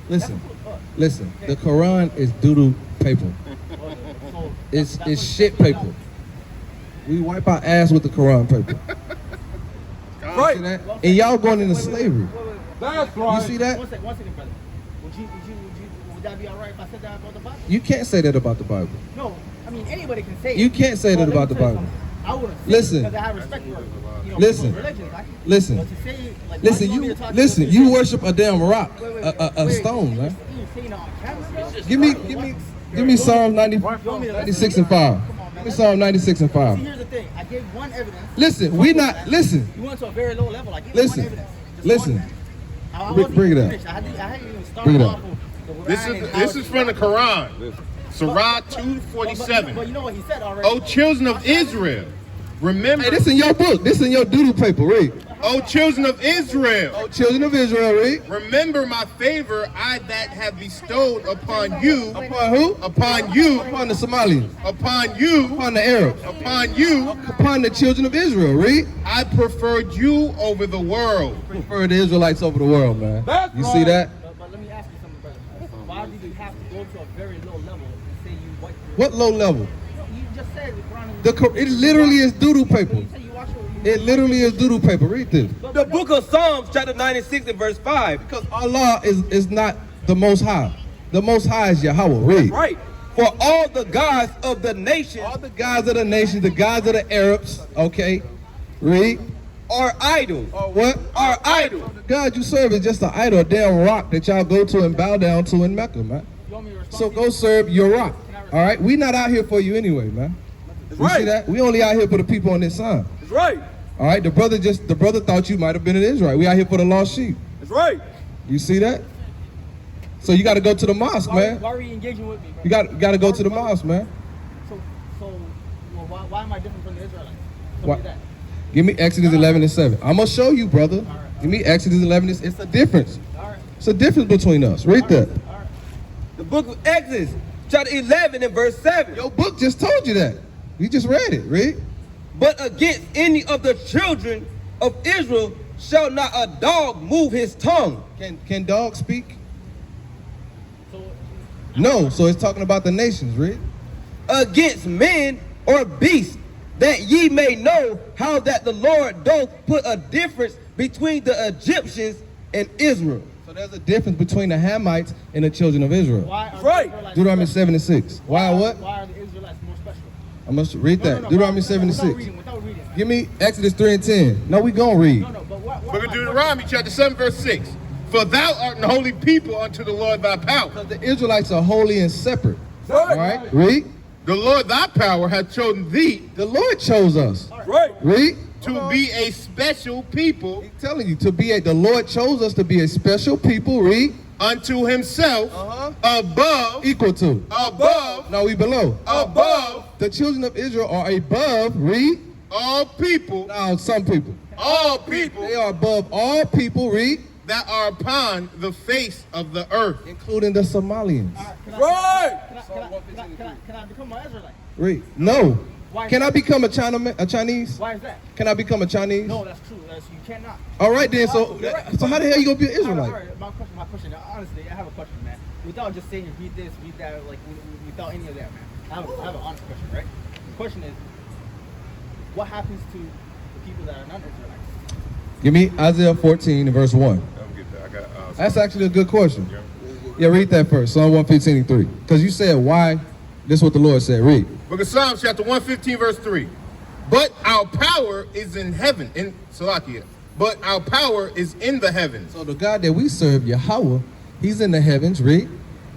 Listen. The Quran is doodle paper. It's shit paper. We wipe our ass with the Quran paper. Right. See that? And y'all going into slavery. That's right. You see that? One second, brother. Would that be all right if I said that about the Bible? You can't say that about the Bible. No, I mean anybody can say it. You can't say that about the Bible. I wouldn't say Listen. because I have respect for Listen. religions. Listen. But to say, like, Listen, you worship a damn rock, a stone, man. Give me Psalm 96 and 5. Give me Psalm 96 and 5. See, here's the thing. I gave one evidence. Listen, listen. You went to a very low level. I gave one evidence. Listen. Bring it up. I hadn't even started Bring it off up. with This is from the Quran. Surah 247. But you know what he said already. O children of Israel, remember. Hey, this in your book. This in your doodle paper. Read. O children of Israel. O children of Israel, read. Remember my favor I that have bestowed upon you. Upon who? Upon you. Upon the Somalians. Upon you. Upon the Arabs. Upon you. Upon the children of Israel, read. I preferred you over the world. Prefer the Israelites over the world, man. You see that? But let me ask you something, brother. Why did you have to go to a very low level and say you wiped your... What low level? You just said the Quran... It literally is doodle paper. You said you watched It literally is doodle paper. Read this. The book of Psalms, chapter 96 and verse 5. Because Allah is not the Most High. The Most High is Yahweh. Read. Right. For all the gods of the nations, All the gods of the nation, the gods of the Arabs, okay? Read. are idols. Or what? Are idols. The God you serve is just an idol, a damn rock that y'all go to and bow down to in Mecca, man. So go serve your rock. All right? We not out here for you anyway, man. That's You right. see that? We only out here for the people on this side. That's right. All right? The brother thought you might have been an Israelite. We out here for the lost sheep. That's right. You see that? So you got to go to the mosque, man. Why are you engaging with me? You got to go to the mosque, man. So why am I different from the Israelites? Tell Why? me that. Give me Exodus 11 and 7. I'm going to show you, brother. Give me Exodus 11. It's a difference. All right. It's a difference between us. Read that. All right. The book of Exodus, chapter 11 and verse 7. Your book just told you that. You just read it. Read. But against any of the children of Israel shall not a dog move his tongue. Can dogs speak? So No. So it's talking about the nations. Read. Against men or beasts, that ye may know how that the Lord doth put a difference between the Egyptians and Israel. So there's a difference between the Hamites and the children of Israel. why are Right. the Israelites Deuteronomy more special? 7 and 6. Why what? Why are the Israelites more special? I must read that. No, Deuteronomy without 7 and 6. reading. Give me Exodus 3 and 10. No, we gonna read. No, but why? Book of Deuteronomy, chapter 7, verse 6. For thou art an holy people unto the Lord thy power. Because the Israelites are holy and separate. Right. All right. Read. The Lord thy power hath chosen thee The Lord chose us. Right. Read. to be a special people He's telling you the Lord chose us to be a special people. Read. unto himself, above, Equal to. above, No, we below. above The children of Israel are above. Read. all people, Now some people. all people They are above all people. Read. that are upon the face of the earth. Including the Somalians. Right. Can I become an Israelite? Read. No. Why? Can I become a Chinese? Why is that? Can I become a Chinese? No, that's true. You cannot. All right then. So how the hell you gonna be an All Israelite? right. My question. Honestly, I have a question, man. Without just saying read this, read that, like without any of that, man. I have an honest question, right? The question is, what happens to the people that are not Israelites? Give me Isaiah 14 and verse 1. That's actually a good question. Yeah, read that first. Psalm 115 and 3. Because you said why. This is what the Lord said. Read. Book of Psalms, chapter 115, verse 3. But our power is in heaven, in Salakia. But our power is in the heavens. So the God that we serve, Yahweh, he's in the heavens. Read.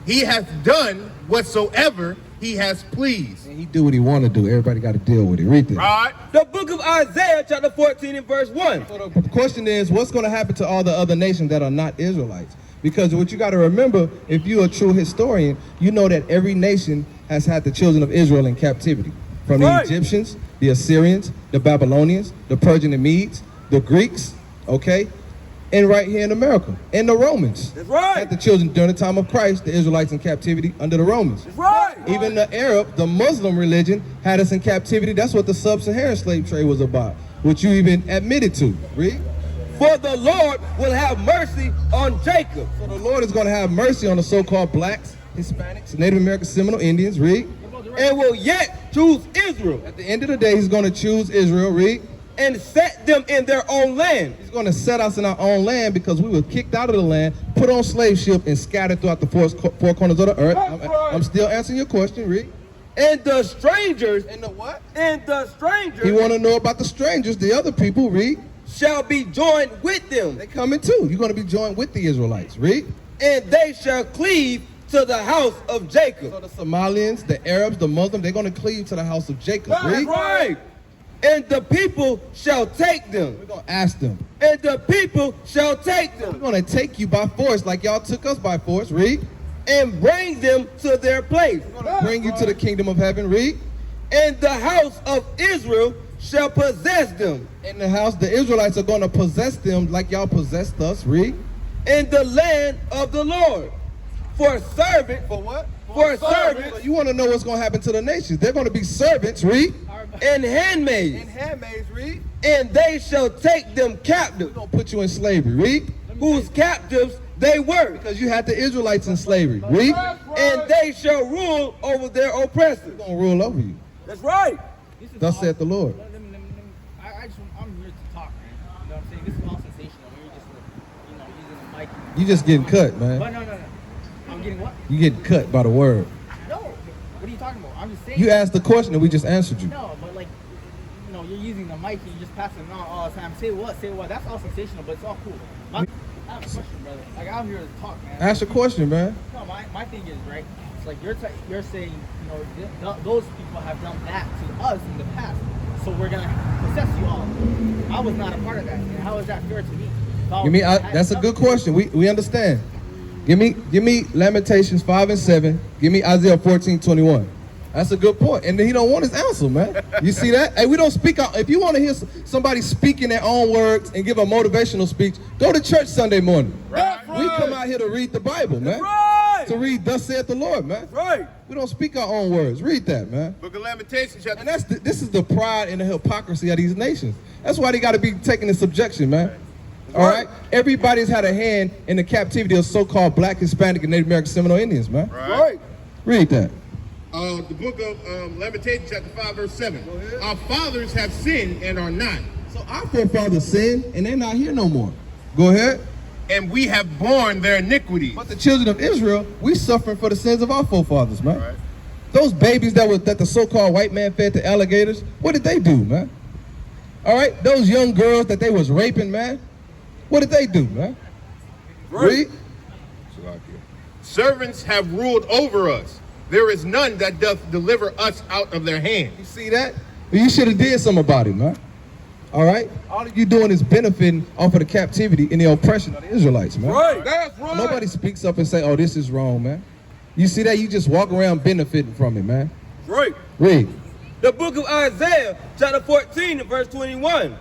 He hath done whatsoever he has pleased. And he do what he want to do. Everybody got to deal with it. Read this. Right? The book of Isaiah, chapter 14 and verse 1. So the question is, what's going to happen to all the other nations that are not Israelites? Because what you got to remember, if you're a true historian, you know that every nation has had the children of Israel in captivity. From Right. the Egyptians, the Assyrians, the Babylonians, the Persian and Medes, the Greeks, okay? And right here in America, and the Romans. That's right. Had the children during the time of Christ, the Israelites in captivity under the Romans. That's right. Even the Arab, the Muslim religion, had us in captivity. That's what the sub-Saharan slave trade was about, which you even admitted to. Read. For the Lord will have mercy on Jacob. So the Lord is going to have mercy on the so-called blacks, Hispanics, Native American Seminole Indians, read. And will yet choose Israel. At the end of the day, he's going to choose Israel, read. And set them in their own land. He's going to set us in our own land because we were kicked out of the land, put on slave ship, and scattered throughout the four corners of the earth. I'm still answering your question, read. And the strangers. And the what? And the strangers. You want to know about the strangers, the other people, read. Shall be joined with them. They coming too. You're going to be joined with the Israelites, read. And they shall cleave to the house of Jacob. So the Somalians, the Arabs, the Muslims, they're going to cleave to the house of Jacob, read. Right. And the people shall take them. We're going to ask them. And the people shall take We're them. going to take you by force like y'all took us by force, read. And bring them to their place. We're going to bring you to the kingdom of heaven, read. And the house of Israel shall possess them. In the house, the Israelites are going to possess them like y'all possessed us, read. In the land of the Lord. For servant. For what? For servants. So you want to know what's going to happen to the nations. They're going to be servants, read. And handmaids. And handmaids, read. And they shall take them captive. We're going to put you in slavery, read. Whose captives they were. Because you had the Israelites in slavery, read. And they shall rule over their oppressors. We're going to rule over you. That's right. Thus saith the Lord. I'm here to talk, man. You know what I'm saying? This is all sensational. You're just, using the mic. You just getting cut, man. But no. I'm getting what? You getting cut by the word. No. What are you talking about? I'm just saying. You asked the question and we just answered you. No, but like, you're using the mic and you just passing it on all the time. Say what? That's all sensational, but it's all cool. I have a question, brother. Like, I'm here to talk, man. Ask your question, man. No, my thing is, right, it's like you're saying, those people have done that to us in the past, so we're going to possess you all. I was not a part of that, and how is that fair to me? That's a good question. We understand. Give me Lamentations 5 and 7. Give me Isaiah 14:21. That's a good point. And he don't want his answer, man. You see that? Hey, we don't speak out. If you want to hear somebody speak in their own words and give a motivational speech, go to church Sunday morning. Right. We come out here to read the Bible, man. Right. To read thus saith the Lord, man. Right. We don't speak our own words. Read that, man. Book of Lamentations, chapter. And this is the pride and the hypocrisy of these nations. That's why they got to be taken in subjection, man. All right? Everybody's had a hand in the captivity of so-called black, Hispanic, and Native American Seminole Indians, man. Right. Read that. The book of Lamentations, chapter 5, verse 7. Our fathers have sinned and are not. So our forefathers sinned, and they're not here no more. Go ahead. And we have borne their iniquities. But the children of Israel, we suffering for the sins of our forefathers, man. Right. Those babies that the so-called white man fed to alligators, what did they do, man? All right? Those young girls that they was raping, man, what did they do, man? Right. Read. Servants have ruled over us. There is none that doth deliver us out of their hand. You see that? You should have did something about it, man. All right? All you doing is benefiting off of the captivity and the oppression of the Israelites, man. Right. That's right. Nobody speaks up and say, oh, this is wrong, man. You see that? You just walk around benefiting from it, man. Right. Read. The book of Isaiah, chapter 14, and verse 21.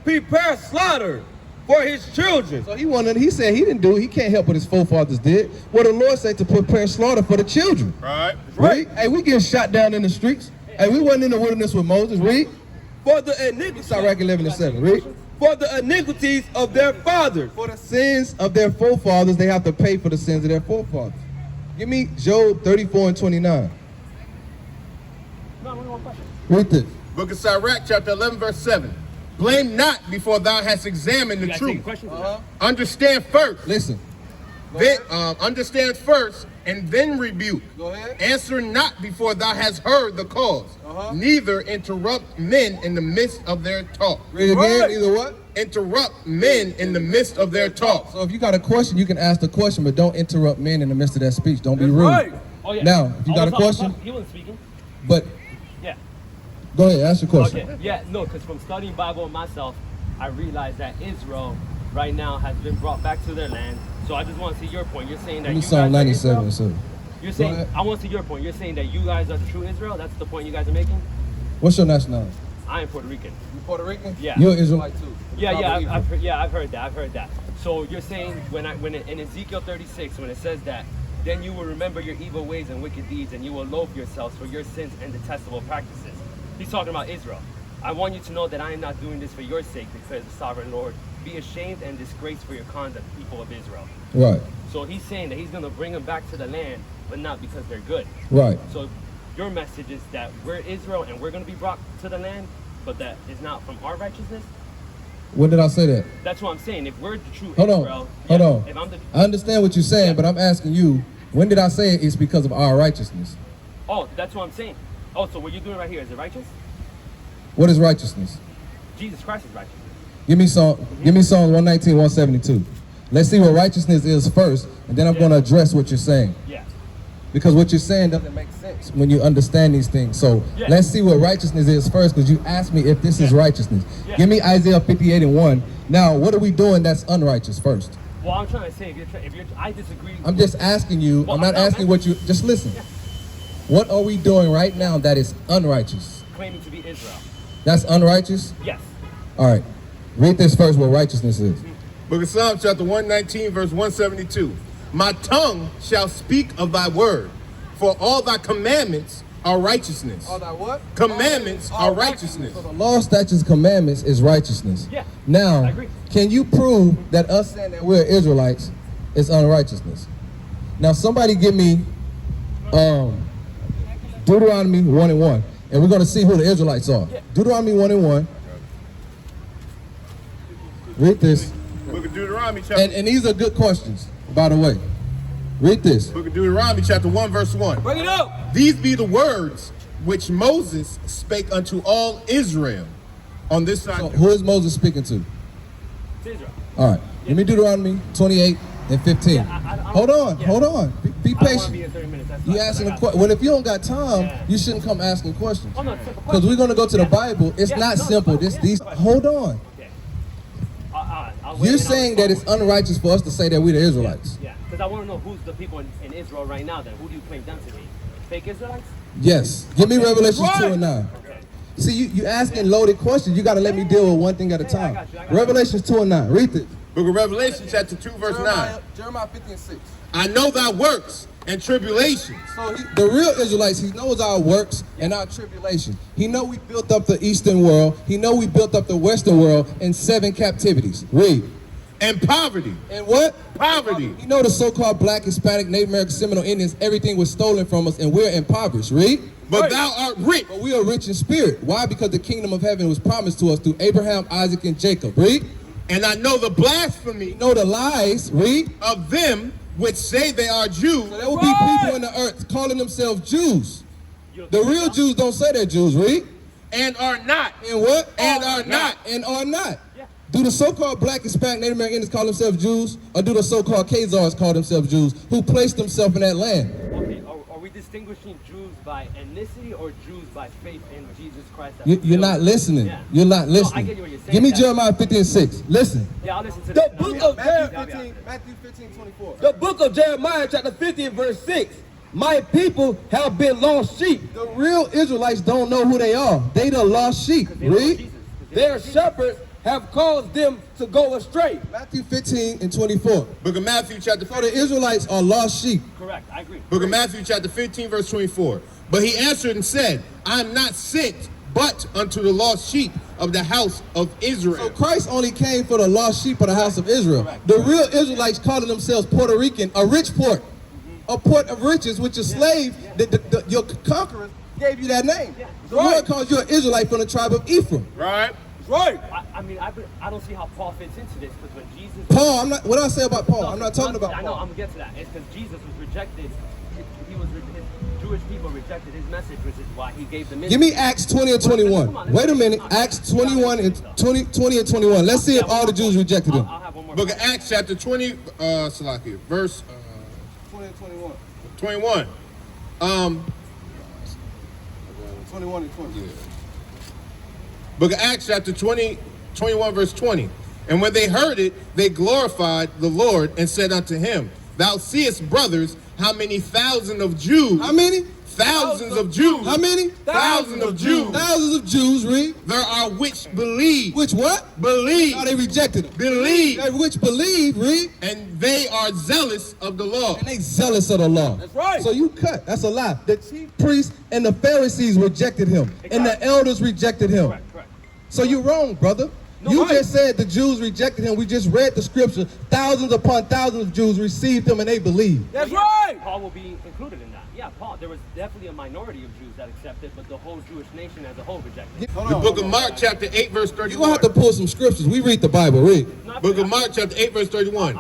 Prepare slaughter for his children. So he said he didn't do it. He can't help what his forefathers did. What the Lord said to prepare slaughter for the children. Right. Right? Hey, we getting shot down in the streets. Hey, we wasn't in the wilderness with Moses. Read. For the iniquities. Sirach 11 and 7. Read. For the iniquities of their fathers. For the sins of their forefathers, they have to pay for the sins of their forefathers. Give me Job 34 and 29. Read this. Book of Sirach, chapter 11, verse 7. Blame not before thou hast examined the truth. Understand first. Listen. Then, understand first, and then rebuke. Go ahead. Answer not before thou hast heard the cause. Neither interrupt men in the midst of their talk. Read again. Right. Either what? Interrupt men in the midst of their talk. So if you got a question, you can ask the question, but don't interrupt men in the midst of that speech. Don't be rude. Right. Oh, yeah. Now, if you got a question, He wasn't speaking. but Yeah. go ahead, ask your question. Okay. Yeah, no, because from studying Bible myself, I realized that Israel right now has been brought back to their land. So I just want to see your point. You're saying that Give me you Psalm guys are 97. Israel? So, You're saying, ahead. I want to see your point. You're saying that you guys are the true Israel? That's the point you guys are making? what's your nationality? I am Puerto Rican. You Puerto Rican? Yeah. You're Israelite too. I've heard that. So you're saying in Ezekiel 36, when it says that, then you will remember your evil ways and wicked deeds, and you will loathe yourselves for your sins and detestable practices. He's talking about Israel. I want you to know that I am not doing this for your sake, declares the sovereign Lord, be ashamed and disgraced for your conduct, people of Israel. Right. So he's saying that he's going to bring them back to the land, but not because they're good. Right. So your message is that we're Israel and we're going to be brought to the land, but that is not from our righteousness? When did I say that? That's what I'm saying. If we're the true Hold on. Israel, Hold on. If I'm the, I understand what you're saying, Yeah. but I'm asking you, when did I say it's because of our righteousness? oh, that's what I'm saying. Oh, so what you're doing right here, is it righteous? What is righteousness? Jesus Christ is righteous. Give me Psalm 119, 172. Let's see what righteousness is first, and then I'm going to address what you're saying. Yeah. Because what you're saying doesn't make sense when you understand these things. So Yeah. let's see what righteousness is first, because you asked me if this is righteousness. Yeah. Give me Isaiah 58 and 1. Now, what are we doing that's unrighteous first? Well, I'm trying to say, I disagree. I'm just asking you. Well, I'm not asking what you. Just listen. Yeah. What are we doing right now that is unrighteous? Claiming to be Israel. That's unrighteous? Yes. All right. Read this first, what righteousness is. Book of Psalms, chapter 119, verse 172. My tongue shall speak of thy word, for all thy commandments are righteousness. All that what? Commandments are righteousness. So the law, statutes, commandments is righteousness. Yeah, Now, I agree. can you prove that us saying that we're Israelites is unrighteousness? Now, somebody give me Deuteronomy 1 and 1, and we're going to see who the Israelites are. Yeah. Deuteronomy 1 and 1. Read this. Book of Deuteronomy, chapter, And these are good questions, by the way. Read this. Book of Deuteronomy, chapter 1, verse 1. Bring it up. These be the words which Moses spake unto all Israel on this side. So who is Moses speaking to? It's Israel. All right. Give me Deuteronomy 28 and 15. Yeah, I don't- Hold on. yeah. Hold on. Be I don't want to be patient. here 30 minutes. That's You fine, asking I a got question. Well, if you don't got time, Yeah. you shouldn't come asking questions. Oh, no, it's a simple Because we're going to go to the Yeah. Bible. It's Yeah, not no, simple. it's This, fine. these. Yeah. Hold on. Okay. I'll wait You're and I'll saying that it's respond. unrighteous for us to say that we're the Israelites. Yeah, because I want to know who's the people in Israel right now then. Who do you claim them to be? Fake Israelites? Yes. Give me Revelations Right. 2 and 9. Okay. See, you asking loaded questions. You got to let me deal with one thing at a Yeah, I time. got you. Revelations 2 and 9. Read this. Book of Revelation, chapter 2, verse 9. Jeremiah 50 and 6. I know thy works and tribulations. So the real Israelites, he knows our works and our tribulation. He know we built up the Eastern world. He know we built up the Western world in 7 captivities. Read. And poverty. And what? Poverty. You know the so-called Black, Hispanic, Native American, Seminole Indians, everything was stolen from us and we're impoverished. Read. But thou art rich. But we are rich in spirit. Why? Because the kingdom of heaven was promised to us through Abraham, Isaac, and Jacob. Read. And I know the blasphemy You know the lies. Read. of them which say they are Jews. So there will be people in the earth calling themselves Jews. The real Jews don't say they're Jews. Read. And are not. And what? And are not. And are not. Yeah. Do the so-called Black, Hispanic, Native American Indians call themselves Jews? Or do the so-called Khazars call themselves Jews who placed themselves in that land? Okay, are we distinguishing Jews by ethnicity or Jews by faith in Jesus Christ? as You're fulfilled? not listening. Yeah. You're not No, I listening. get what you're saying. Give me that- Jeremiah 50 and 6. Listen. Yeah, I'll listen to The this. book I'll of be Matthew after this. Matthew 15, 24. The book of Jeremiah, chapter 50 and verse 6. My people have been lost sheep. The real Israelites don't know who they are. They the lost sheep. They don't know Read. Jesus, 'cause they Their don't know Jesus. shepherds have caused them to go astray. Matthew 15 and 24. Book of Matthew, chapter So the Israelites are lost sheep. Correct, I agree. Book of Matthew, chapter 15, verse 24. But he answered and said, I am not sent but unto the lost sheep of the house of So Israel. Christ only came for the lost sheep of the house of Israel. The real Israelites calling themselves Puerto Rican, a rich port. A port of riches, which is slave. Your conquerors gave you that name. The Lord calls you an Israelite from the tribe of Ephraim. Right? Right. I don't see how Paul fits into this because when Jesus. Paul, I'm not. What did I say about Paul? No, I'm not talking about I know, Paul. I'm gonna get to that. It's because Jesus was rejected. His Jewish people rejected his message, which is why he gave them. Give me Acts 20 and 21. Wait a minute. Acts 21 and 20 and 21. Let's see if all the Jews rejected him. I'll have one more. Book of Acts, chapter 20, Salakia, verse 20 and 21. 21. 21 and 20. Book of Acts, chapter 20, 21, verse 20. And when they heard it, they glorified the Lord and said unto him, Thou seest, brothers, how many thousands of Jews. How many? Thousands of Jews. How many? Thousands of Jews. Thousands of Jews, read. There are which believe. Which what? Believe. No, they rejected him. Believe. They which believe, read. And they are zealous of the law. And they zealous of the law. That's right. So you cut. That's a lie. The chief priests and the Pharisees rejected him. And the elders rejected him. Correct. So you're wrong, brother. You just said the Jews rejected him. We just read the scripture. Thousands upon thousands of Jews received him and they believed. That's right. Paul will be included in that. Yeah, Paul. There was definitely a minority of Jews that accepted, but the whole Jewish nation as a whole rejected. The book of Mark, chapter 8, verse 31. You're going to have to pull some scriptures. We read the Bible. Read. Book of Mark, chapter 8, verse 31.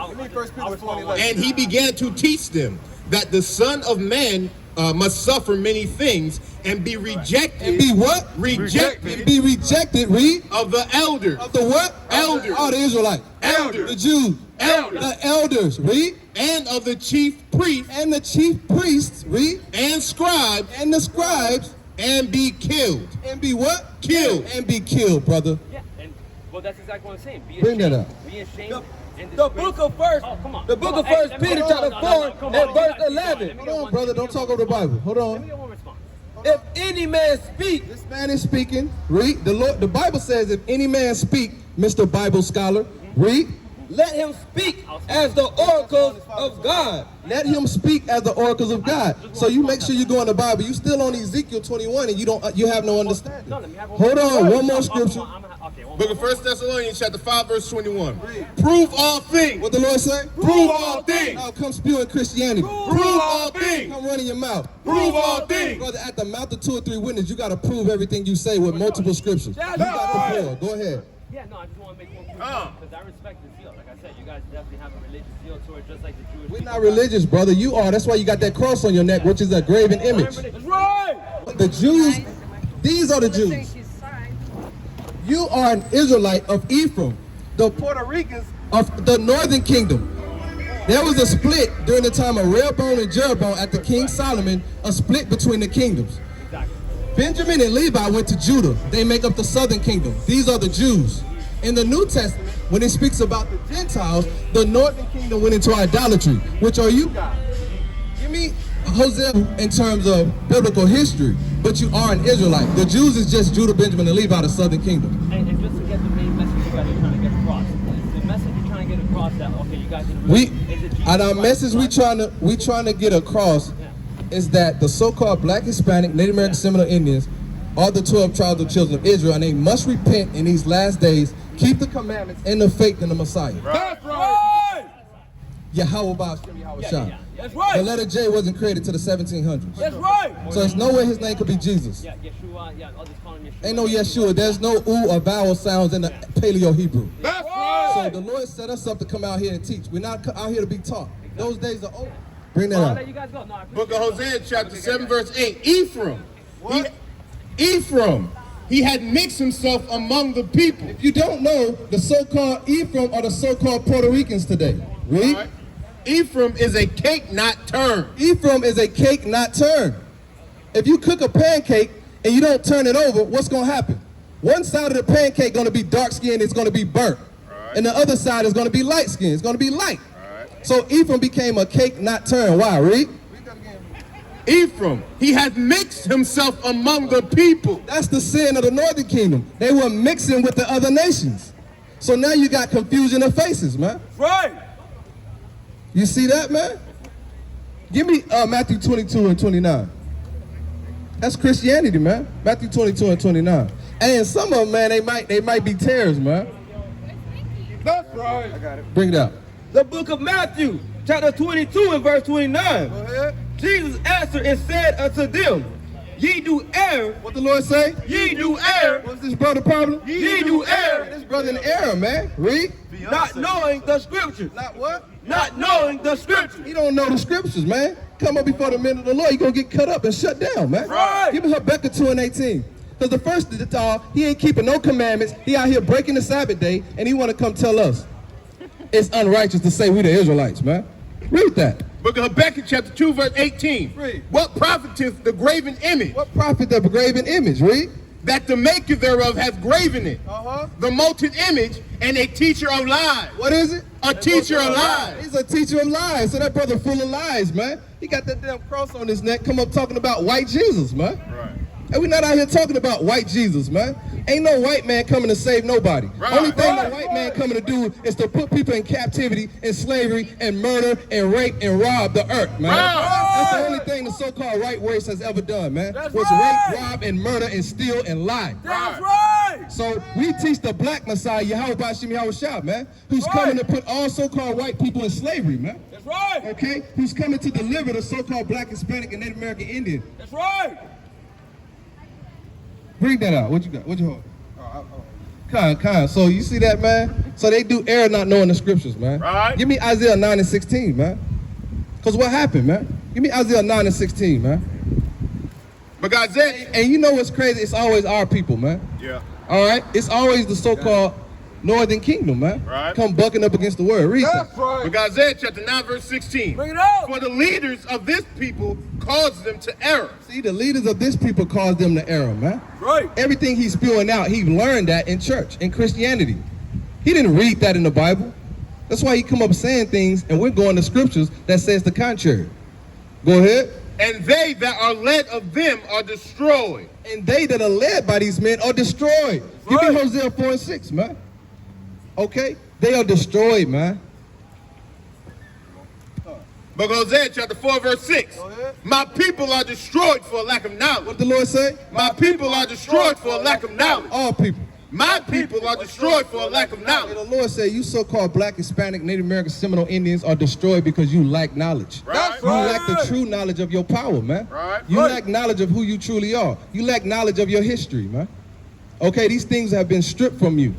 And he began to teach them that the Son of Man must suffer many things and be rejected. And be what? Rejected. And be rejected. Read. Of the elders. Of the what? Elders. Oh, the Israelite. Elders. The Jews. Elders. The elders. Read. And of the chief priests. And the chief priests. Read. And scribes. And the scribes. And be killed. And be what? Killed. And be killed, brother. Yeah, and well, that's exactly what I'm saying. Be Bring that ashamed. up. Be ashamed. The book of First, the book of First Peter, chapter 4, and verse 11. Hold on, brother. Don't talk over the Bible. Hold Let me on. get one response. If any man speak, This man is speaking. Read. The Bible says, if any man speak, Mr. Bible scholar, read. let him speak as the oracles of God. Let him speak as the oracles of God. So you make sure you go in the Bible. You still on Ezekiel 21 and you have no understanding. No, let me have Hold on, one more scripture. Book of 1 Thessalonians, chapter 5, verse 21. Prove all things. What the Lord say? Prove all things. Now come spewing Christianity. Prove all things. Come running your mouth. Prove all things. Brother, at the mouth of 2 or 3 witnesses, you got to prove everything you say with multiple scriptures. You got to prove. Go ahead. Yeah, no, I just want to make one quick point because I respect the zeal. Like I said, you guys definitely have a religious zeal towards just like the Jewish We're people. not religious, brother. You are. That's why you got that cross on your neck, which is a graven image. That's right. The Jews, these are the Jews. You are an Israelite of Ephraim, the Puerto Ricans of the northern kingdom. There was a split during the time of Rehoboam and Jeroboam after King Solomon, a split between the kingdoms. Exactly. Benjamin and Levi went to Judah. They make up the southern kingdom. These are the Jews. In the New Testament, when it speaks about the Gentiles, the northern kingdom went into idolatry, which are you guys. Give me Hosea in terms of biblical history, but you are an Israelite. The Jews is just Judah, Benjamin, and Levi, the southern kingdom. And just to get the main message you guys are trying to get across, is the message you're trying to get across that, okay, you guys didn't We, is it Jesus and our Christ message we trying to get across is that the so-called Black, Hispanic, Native American, Seminole Indians are the 12 tribes of children of Israel, and they must repent in these last days, keep the commandments, and the faith in the Messiah. That's right. Yahweh Ba'ashem Yahweh Shah. That's The right. letter J wasn't created to the 1700s. That's right. So there's no way his name could be Jesus. Yeah, Yeshua, yeah, others call him Yeshua. Ain't no Yeshua. There's no ooh or vowel sounds in the Paleo Hebrew. That's So right. the Lord set us up to come out here and teach. We're not out here to be taught. Those days are over. Bring that I'll out. let you guys go. No, I Book of appreciate Hosea, chapter 7, verse 8. Ephraim, he had mixed himself among the people. If you don't know, the so-called Ephraim are the so-called Puerto Ricans today. Read. All right? Ephraim is a cake not turned. Ephraim is a cake not turned. If you cook a pancake and you don't turn it over, what's going to happen? One side of the pancake going to be dark skinned, it's going to be burnt. Right. And the other side is going to be light skinned, it's going to be light. So Ephraim became a cake not turned. Why? Read. Ephraim, he had mixed himself among the people. That's the sin of the northern kingdom. They were mixing with the other nations. So now you got confusion of faces, man. Right. You see that, man? Give me Matthew 22 and 29. That's Christianity, man. Matthew 22 and 29. And some of them, man, they might be tares, man. That's right. I got it. Bring it out. The book of Matthew, chapter 22 and verse 29. Go ahead. Jesus answered and said unto them, ye do err. What the Lord say? Ye do err. What's this brother problem? Ye do err. This brother in error, man. Read. Not knowing the scriptures. Not what? Not knowing the scriptures. He don't know the scriptures, man. Come up before the men of the Lord, you gonna get cut up and shut down, man. Right. Give me Habakkuk 2 and 18. Because the first of it all, he ain't keeping no commandments. He out here breaking the Sabbath day, and he want to come tell us it's unrighteous to say we the Israelites, man. Read that. Book of Habakkuk, chapter 2, verse 18. Read. What profiteth the graven image? What profit the graven image? Read. That the maker thereof hath graven it. Uh-huh. The molten image and a teacher of lies. What is it? A teacher of lies. He's a teacher of lies. So that brother full of lies, man. He got that damn cross on his neck, come up talking about white Jesus, man. Right. And we not out here talking about white Jesus, man. Ain't no white man coming to save nobody. Right. Only thing the white man coming to do is to put people in captivity and slavery and murder and rape and rob the earth, man. Right. That's the only thing the so-called right race has ever done, man. That's was right. rape, rob, and murder and steal and lie. That's right. So we teach the black Messiah, Yahweh Bashim Yahushua, man, who's coming to put all so-called white people in slavery, man. That's right. Okay? Who's coming to deliver the so-called black, Hispanic, and Native American Indian. That's right. Bring that out. What you got? What you hold? Kind. So you see that, man? So they do err not knowing the scriptures, man. Right. Give me Isaiah 9 and 16, man. Because what happened, man? Give me Isaiah 9 and 16, man. But God said, And you know what's crazy? It's always our people, man. yeah. All right? It's always the so-called Northern Kingdom, man. Right. Come bucking up against the word. Read that. But God said, chapter 9, verse 16. Bring it out. For the leaders of this people caused them to err. See, the leaders of this people caused them to error, man. Right. Everything he's spewing out, he learned that in church, in Christianity. He didn't read that in the Bible. That's why he come up saying things, and we're going to scriptures that says the contrary. Go ahead. And they that are led of them are destroyed. And they that are led by these men are destroyed. Give me Hosea 4 and 6, man. Okay? They are destroyed, man. But Hosea chapter 4, verse 6. My people are destroyed for a lack of knowledge. What the Lord say? My people are destroyed for a lack of knowledge. All people. My people are destroyed for a lack of And knowledge. the Lord said, you so-called black, Hispanic, Native American, Seminole Indians are destroyed because you lack knowledge. Right? You lack the true knowledge of your power, man. Right. You lack knowledge of who you truly are. You lack knowledge of your history, man. Okay, these things have been stripped from you.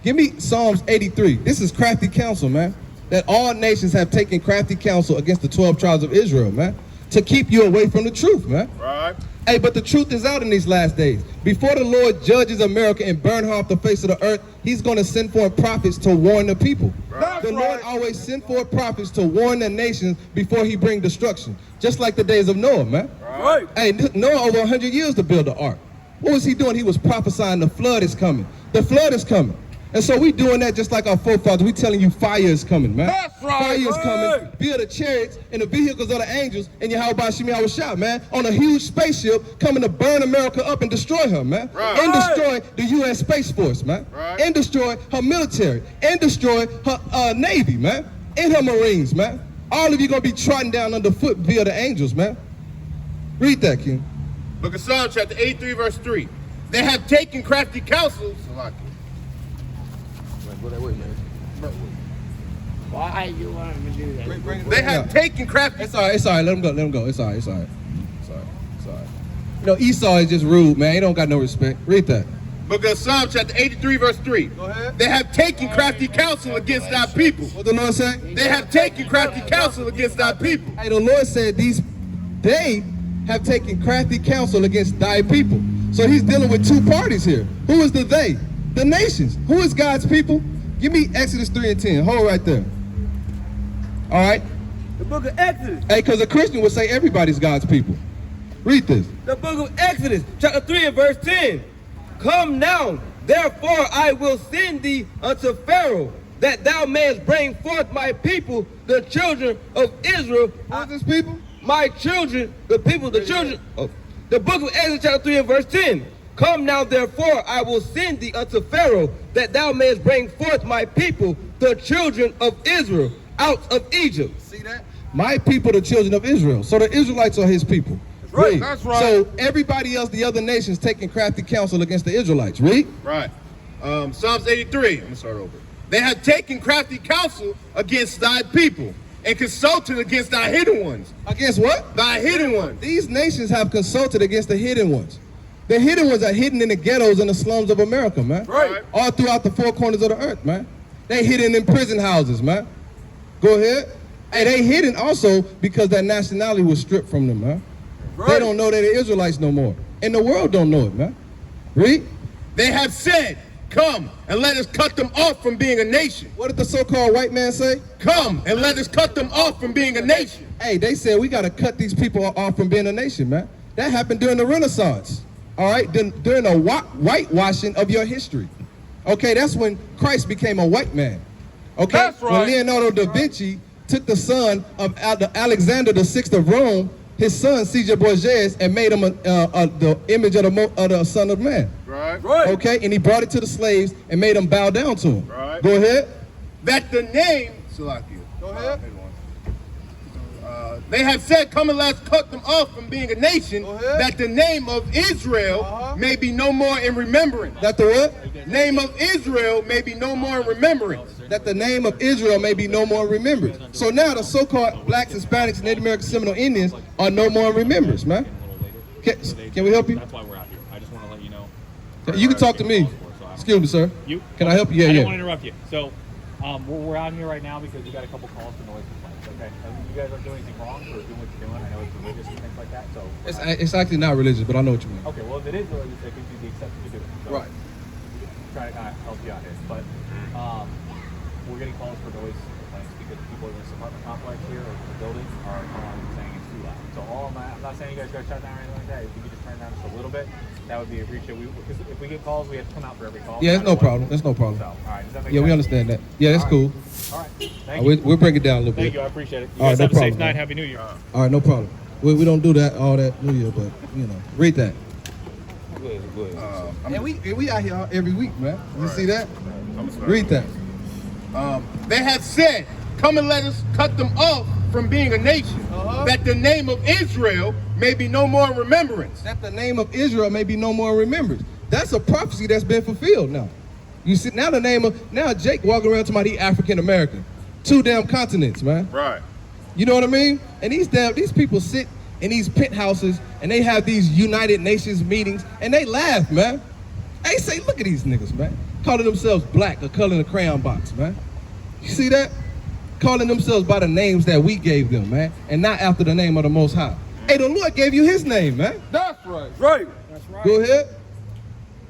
Give me Psalms 83. This is crafty counsel, man. That all nations have taken crafty counsel against the 12 tribes of Israel, man. To keep you away from the truth, man. Right. Hey, but the truth is out in these last days. Before the Lord judges America and burn her off the face of the earth, he's going to send forth prophets to warn the people. Right. The Lord always sent forth prophets to warn the nations before he bring destruction. Just like the days of Noah, man. Right. Hey, Noah over 100 years to build the ark. What was he doing? He was prophesying the flood is coming. The flood is coming. And so we doing that just like our forefathers. We telling you fire is coming, man. That's right, Fire is right. coming. Build the chariots and the vehicles of the angels and Yahweh Bashim Yahushua, man, on a huge spaceship coming to burn America up and destroy her, man. Right. And destroy the U.S. Space Force, man. Right. And destroy her military. And destroy her Navy, man. And her Marines, man. All of you gonna be trodden down underfoot via the angels, man. Read that, King. Book of Psalms chapter 83, verse 3. They have taken crafty counsels. Why you want me to do that? They have taken crafty. It's all right. Let him go. It's all right. You know, Esau is just rude, man. He don't got no respect. Read that. Book of Psalms chapter 83, verse 3. Go ahead. They have taken crafty counsel against thy people. What the Lord say? They have taken crafty counsel against thy people. Hey, the Lord said they have taken crafty counsel against thy people. So he's dealing with two parties here. Who is the they? The nations. Who is God's people? Give me Exodus 3 and 10. Hold right there. All right? The book of Exodus. Hey, because a Christian would say everybody's God's people. Read this. The book of Exodus, chapter 3 and verse 10. Come now, therefore I will send thee unto Pharaoh, that thou mayest bring forth my people, the children of Israel. Who is this people? My children, the people, the children. The book of Exodus, chapter 3 and verse 10. Come now, therefore, I will send thee unto Pharaoh, that thou mayest bring forth my people, the children of Israel, out of Egypt. See that? My people, the children of Israel. So the Israelites are his people. right. Read. That's right. So everybody else, the other nations, taking crafty counsel against the Israelites. Read. Right. Psalms 83. I'm going to start over. They have taken crafty counsel against thy people and consulted against thy hidden ones. Against what? Thy hidden ones. These nations have consulted against the hidden ones. The hidden ones are hidden in the ghettos and the slums of America, man. Right. All throughout the four corners of the earth, man. They hidden in prison houses, man. Go ahead. Hey, they hidden also because that nationality was stripped from them, man. Right. They don't know they're the Israelites no more. And the world don't know it, man. Read. They have said, come and let us cut them off from being a nation. What did the so-called white man say? Come and let us cut them off from being a nation. Hey, they said we got to cut these people off from being a nation, man. That happened during the Renaissance. All right, during the whitewashing of your history. Okay, that's when Christ became a white man. Okay, That's right. When Leonardo da Vinci took the son of Alexander VI of Rome, his son Caesar Borgias, and made him the image of the Son of Man. Right. Okay, and he brought it to the slaves and made them bow down to him. Right. Go ahead. That the name, Salakia. Go ahead. They have said, come and let's cut them off from being a nation, Go ahead. that the name of Israel may be no more in remembrance. That the what? Name of Israel may be no more in remembrance. That the name of Israel may be no more remembered. So now the so-called blacks, Hispanics, Native American Seminole Indians are no more in remembrance, man. Can we help you? That's why we're out here. I just want to let you know. You can talk to me. Excuse me, sir. You? Can I help you? I Yeah, don't want to yeah. interrupt you. So, we're out here right now because we got a couple calls for noise complaints. Okay, you guys aren't doing anything wrong for doing what you're doing. I know it's religious and things like that. So, It's actually not religious, but I know what you mean. okay. Well, if it is religious, that gives you the exception to do it. So, Right. Try to kind of help you out here, but we're getting calls for noise complaints because people in this apartment complex here or the building are calling and saying it's too loud. So I'm not saying you guys got to shut down or anything like that. If you could just turn it down just a little bit, that would be appreciated. Because if we get calls, we have to come out for every call. Yeah, it's no problem. It's no problem. So, all right, does that make Yeah, we sense? understand that. Yeah, that's cool. All right, thank you. We'll bring it down a little Thank bit. you, I appreciate it. You All guys right, no have a safe problem, night. man. Happy New Year. All right, no problem. We don't do that all that New Year, but read that. And we out here every week, man. You see that? Read that. They have said, come and let us cut them off from being a nation, that the name of Israel may be no more in remembrance. That the name of Israel may be no more remembered. That's a prophecy that's been fulfilled now. You see, now Jake walking around talking about he African American. 2 damn continents, man. Right. You know what I mean? And these people sit in these penthouses and they have these United Nations meetings and they laugh, man. They say, look at these niggas, man. Calling themselves black or coloring a crayon box, man. You see that? Calling themselves by the names that we gave them, man, and not after the name of the Most High. Hey, the Lord gave you his name, man. That's right. Right. Go ahead.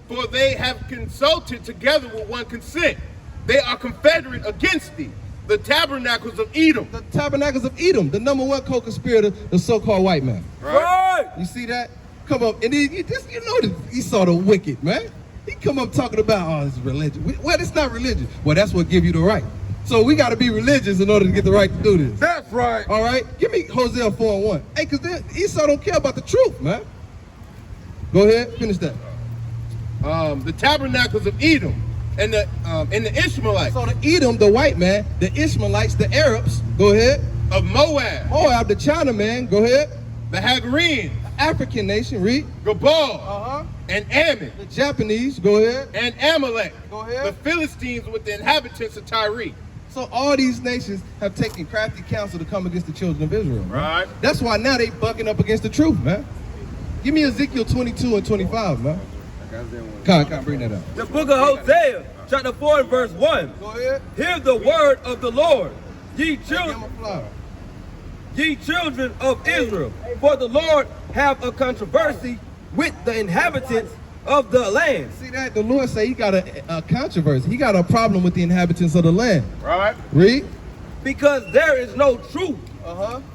For they have consulted together with one consent. They are confederate against thee, the tabernacles of Edom. The tabernacles of Edom, the number one co-conspirator, the so-called white man. Right. You see that? Come up, and then Esau the wicked, man. He come up talking about, oh, it's religion. Well, it's not religion. Well, that's what give you the right. So we got to be religious in order to get the right to do this. That's right. All right? Give me Hosea 4:1. Hey, because Esau don't care about the truth, man. Go ahead, finish that. The tabernacles of Edom and the Ishmaelites So the Edom, the white man, the Ishmaelites, the Arabs, go ahead. of Moab, Moab, the Chinaman, go ahead. the Hagarenes, African nation, read. Gabal, and Ammon, The Japanese, go ahead. and Amalek, Go ahead. the Philistines with the inhabitants of Tyre. So all these nations have taken crafty counsel to come against the children of Israel. Man. Right. That's why now they bucking up against the truth, man. Give me Ezekiel 22 and 25, man. Can't bring that up. The book of Hosea, chapter 4 and verse 1. Go ahead. Hear the word of the Lord, ye Give children, him a flower. ye children of Israel. For the Lord have a controversy with the inhabitants of the land. See that? The Lord say he got a controversy. He got a problem with the inhabitants of the land. Right. Read. Because there is no truth,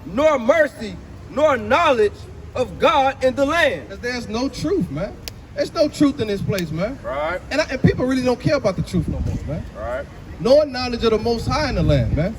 nor mercy, nor knowledge of God in the land. Because there's no truth, man. There's no truth in this place, man. Right. And people really don't care about the truth no more, man. Right. No knowledge of the Most High in the land, man.